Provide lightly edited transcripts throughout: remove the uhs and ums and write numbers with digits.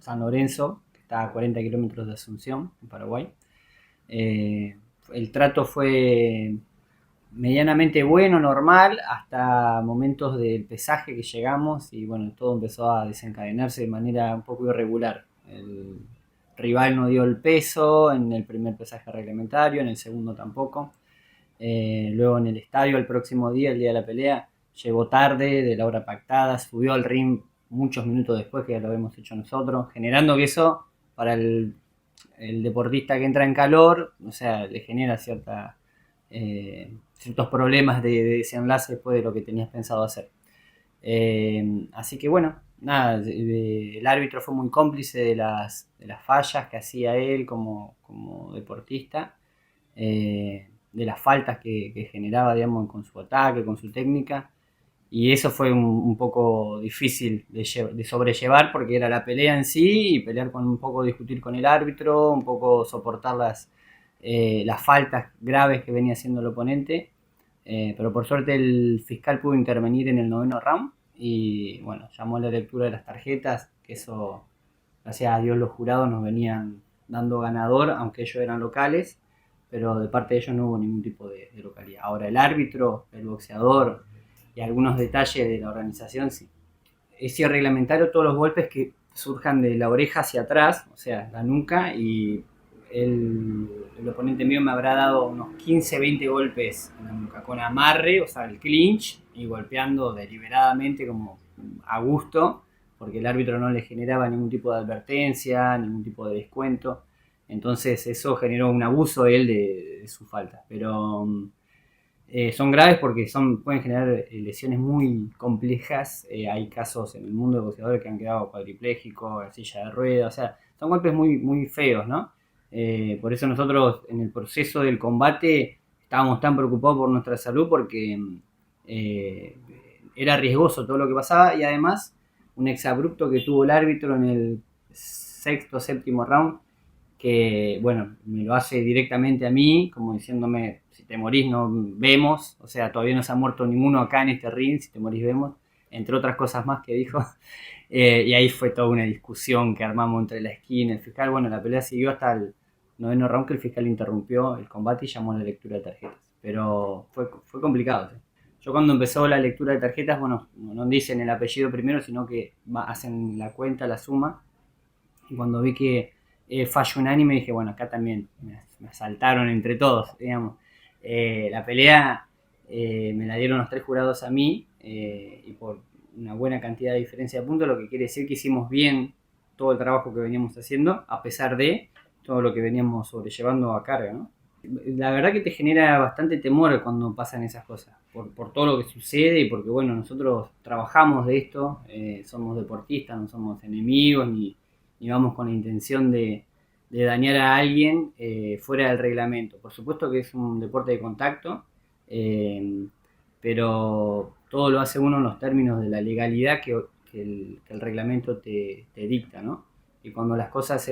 San Lorenzo, que está a 40 kilómetros de Asunción, en Paraguay. El trato fue medianamente bueno, normal, hasta momentos del pesaje que llegamos y bueno, todo empezó a desencadenarse de manera un poco irregular. El rival no dio el peso en el primer pesaje reglamentario, en el segundo tampoco. Luego en el estadio, el próximo día, el día de la pelea, llegó tarde de la hora pactada, subió al ring muchos minutos después que ya lo habíamos hecho nosotros, generando que eso para el deportista que entra en calor, o sea, le genera ciertos problemas de desenlace después de lo que tenías pensado hacer. Así que bueno, nada, el árbitro fue muy cómplice de las fallas que hacía él como deportista, de las faltas que generaba, digamos, con su ataque, con su técnica. Y eso fue un poco difícil de sobrellevar porque era la pelea en sí y pelear con un poco, discutir con el árbitro, un poco soportar las faltas graves que venía haciendo el oponente. Pero por suerte el fiscal pudo intervenir en el noveno round y bueno, llamó a la lectura de las tarjetas, que eso, gracias a Dios, los jurados nos venían dando ganador, aunque ellos eran locales, pero de parte de ellos no hubo ningún tipo de localidad. Ahora el árbitro, el boxeador y algunos detalles de la organización, sí. Es reglamentario todos los golpes que surjan de la oreja hacia atrás, o sea, la nuca, y el oponente mío me habrá dado unos 15, 20 golpes en la nuca, con amarre, o sea, el clinch, y golpeando deliberadamente como a gusto, porque el árbitro no le generaba ningún tipo de advertencia, ningún tipo de descuento. Entonces eso generó un abuso de él de su falta. Pero son graves porque pueden generar lesiones muy complejas. Hay casos en el mundo de boxeadores que han quedado cuadriplégicos, en silla de ruedas, o sea, son golpes muy, muy feos, ¿no? Por eso nosotros en el proceso del combate estábamos tan preocupados por nuestra salud porque eh, era riesgoso todo lo que pasaba y además un exabrupto que tuvo el árbitro en el sexto, séptimo round que, bueno, me lo hace directamente a mí, como diciéndome, si te morís no vemos, o sea, todavía no se ha muerto ninguno acá en este ring, si te morís vemos, entre otras cosas más que dijo. Y ahí fue toda una discusión que armamos entre la esquina, el fiscal. Bueno, la pelea siguió hasta el noveno round que el fiscal interrumpió el combate y llamó a la lectura de tarjetas. Pero fue complicado. ¿Sí? Yo cuando empezó la lectura de tarjetas, bueno, no dicen el apellido primero, sino que hacen la cuenta, la suma. Y cuando vi que fallo unánime dije, bueno, acá también me asaltaron entre todos, digamos. La pelea me la dieron los tres jurados a mí y por una buena cantidad de diferencia de puntos, lo que quiere decir que hicimos bien todo el trabajo que veníamos haciendo, a pesar de todo lo que veníamos sobrellevando a carga, ¿no? La verdad que te genera bastante temor cuando pasan esas cosas, por todo lo que sucede y porque, bueno, nosotros trabajamos de esto, somos deportistas, no somos enemigos ni vamos con la intención de dañar a alguien fuera del reglamento. Por supuesto que es un deporte de contacto, eh, pero todo lo hace uno en los términos de la legalidad que el reglamento te dicta, ¿no? Y cuando las cosas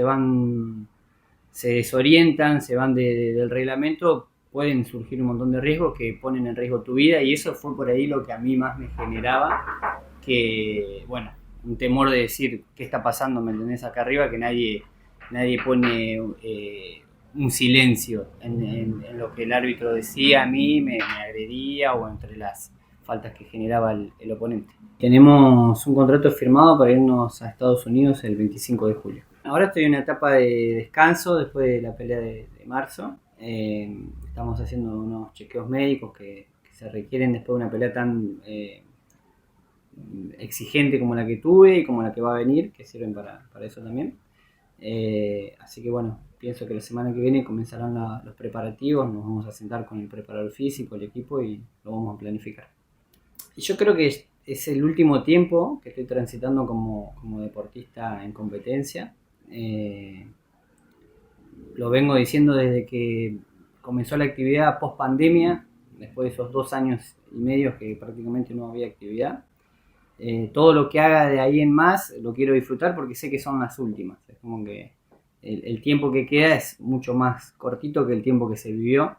se desorientan, se van del reglamento, pueden surgir un montón de riesgos que ponen en riesgo tu vida y eso fue por ahí lo que a mí más me generaba, que, bueno, un temor de decir qué está pasando, ¿me entendés? Acá arriba, que nadie pone un silencio en lo que el árbitro decía a mí, me agredía o entre las faltas que generaba el oponente. Tenemos un contrato firmado para irnos a Estados Unidos el 25 de julio. Ahora estoy en una etapa de descanso después de la pelea de marzo. Estamos haciendo unos chequeos médicos que se requieren después de una pelea tan exigente como la que tuve y como la que va a venir, que sirven para eso también. Así que bueno, pienso que la semana que viene comenzarán los preparativos, nos vamos a sentar con el preparador físico, el equipo y lo vamos a planificar. Y yo creo que es el último tiempo que estoy transitando como deportista en competencia. Lo vengo diciendo desde que comenzó la actividad post pandemia, después de esos 2 años y medio que prácticamente no había actividad. Todo lo que haga de ahí en más lo quiero disfrutar porque sé que son las últimas. Es como que el tiempo que queda es mucho más cortito que el tiempo que se vivió.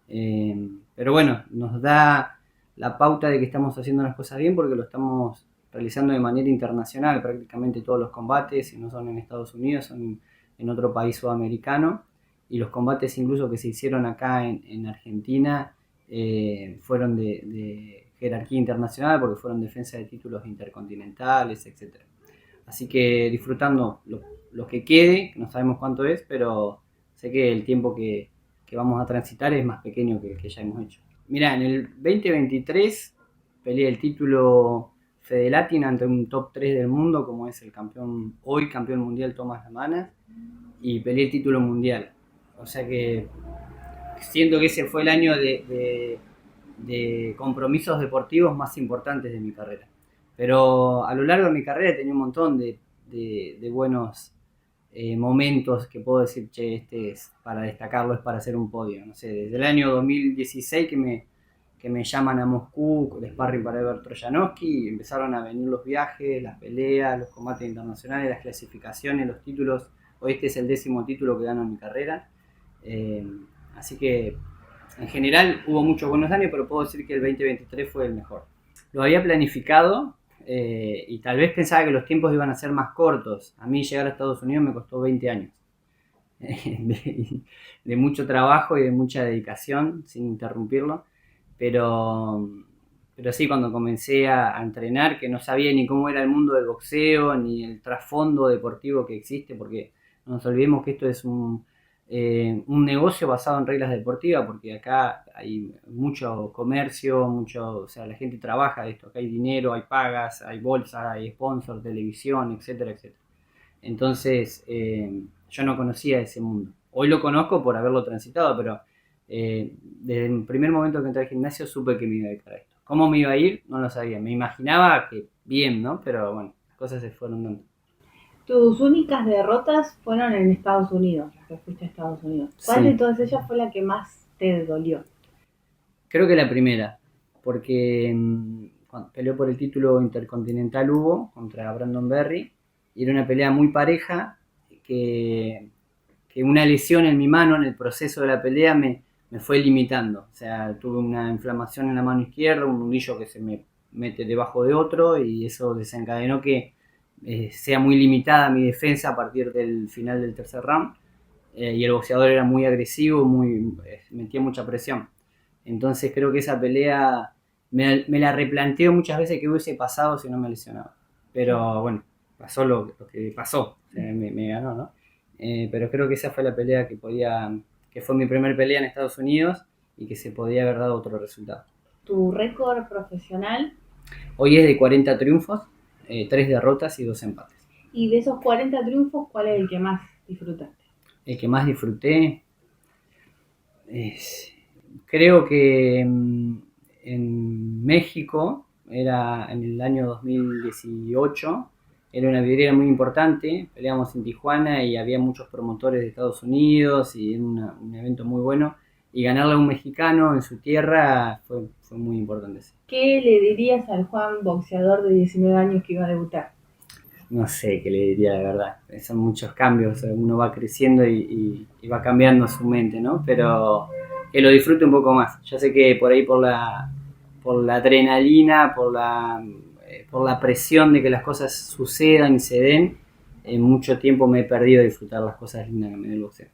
Pero bueno, nos da la pauta de que estamos haciendo las cosas bien porque lo estamos realizando de manera internacional prácticamente todos los combates, si no son en Estados Unidos, son en otro país sudamericano, y los combates incluso que se hicieron acá en Argentina fueron de jerarquía internacional porque fueron defensa de títulos intercontinentales, etc. Así que disfrutando lo que quede, no sabemos cuánto es, pero sé que el tiempo que vamos a transitar es más pequeño que el que ya hemos hecho. Mirá, en el 2023 peleé el título Fede Latin ante un top 3 del mundo, como es el campeón, hoy campeón mundial Tomás Lamanas, y peleé el título mundial. O sea que siento que ese fue el año de compromisos deportivos más importantes de mi carrera. Pero a lo largo de mi carrera he tenido un montón de buenos momentos que puedo decir, che, este es para destacarlo, es para hacer un podio. No sé, desde el año 2016 que me llaman a Moscú de sparring para Ever Trojanovski, y empezaron a venir los viajes, las peleas, los combates internacionales, las clasificaciones, los títulos. Hoy este es el 10º título que gano en mi carrera. Así que en general hubo muchos buenos años, pero puedo decir que el 2023 fue el mejor. Lo había planificado y tal vez pensaba que los tiempos iban a ser más cortos. A mí llegar a Estados Unidos me costó 20 años. De mucho trabajo y de mucha dedicación, sin interrumpirlo. Pero sí, cuando comencé a entrenar, que no sabía ni cómo era el mundo del boxeo, ni el trasfondo deportivo que existe, porque no nos olvidemos que esto es un negocio basado en reglas deportivas, porque acá hay mucho comercio, o sea, la gente trabaja de esto, acá hay dinero, hay pagas, hay bolsas, hay sponsors, televisión, etcétera, etcétera. Entonces, yo no conocía ese mundo. Hoy lo conozco por haberlo transitado, pero desde el primer momento que entré al gimnasio supe que me iba a dedicar a esto. ¿Cómo me iba a ir? No lo sabía. Me imaginaba que bien, ¿no? Pero bueno, las cosas se fueron dando. Tus únicas derrotas fueron en Estados Unidos, las que fuiste a Estados Unidos. ¿Cuál de Sí, todas ellas fue la que más te dolió? creo que la primera, porque cuando peleó por el título intercontinental Hugo contra Brandon Berry, y era una pelea muy pareja, que una lesión en mi mano en el proceso de la pelea me fue limitando. O sea, tuve una inflamación en la mano izquierda, un nudillo que se me mete debajo de otro, y eso desencadenó que sea muy limitada mi defensa a partir del final del tercer round. Y el boxeador era muy agresivo, metía mucha presión. Entonces creo que esa pelea me la replanteo muchas veces que hubiese pasado si no me lesionaba. Pero bueno, pasó lo que pasó, o sea, me ganó, ¿no? Pero creo que esa fue la pelea que fue mi primer pelea en Estados Unidos y que se podía haber dado otro resultado. Tu récord profesional, Hoy es de 40 triunfos, 3 derrotas y 2 empates. y de esos 40 triunfos, ¿cuál es el que más disfrutaste? El que más disfruté es, creo que en México, era en el año 2018, era una vidriera muy importante, peleábamos en Tijuana y había muchos promotores de Estados Unidos y era un evento muy bueno, y ganarle a un mexicano en su tierra fue muy importante. ¿Qué le dirías al Juan boxeador de 19 años que iba a debutar? No sé qué le diría, la verdad. Son muchos cambios, uno va creciendo y va cambiando su mente, ¿no? Pero que lo disfrute un poco más. Yo sé que por ahí por la adrenalina, por la presión de que las cosas sucedan y se den, en mucho tiempo me he perdido de disfrutar las cosas lindas que me da el boxeo.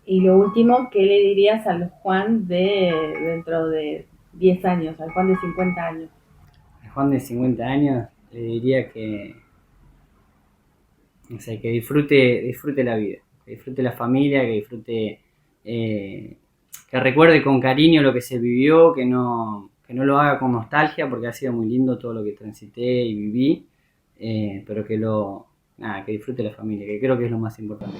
Y lo último, ¿qué le dirías al Juan de dentro de 10 años, al Juan de 50 años? A Juan de 50 años le diría que, no sé, que disfrute la vida, que disfrute la familia, que disfrute, que recuerde con cariño lo que se vivió, que no lo haga con nostalgia, porque ha sido muy lindo todo lo que transité y viví, pero que disfrute la familia, que creo que es lo más importante.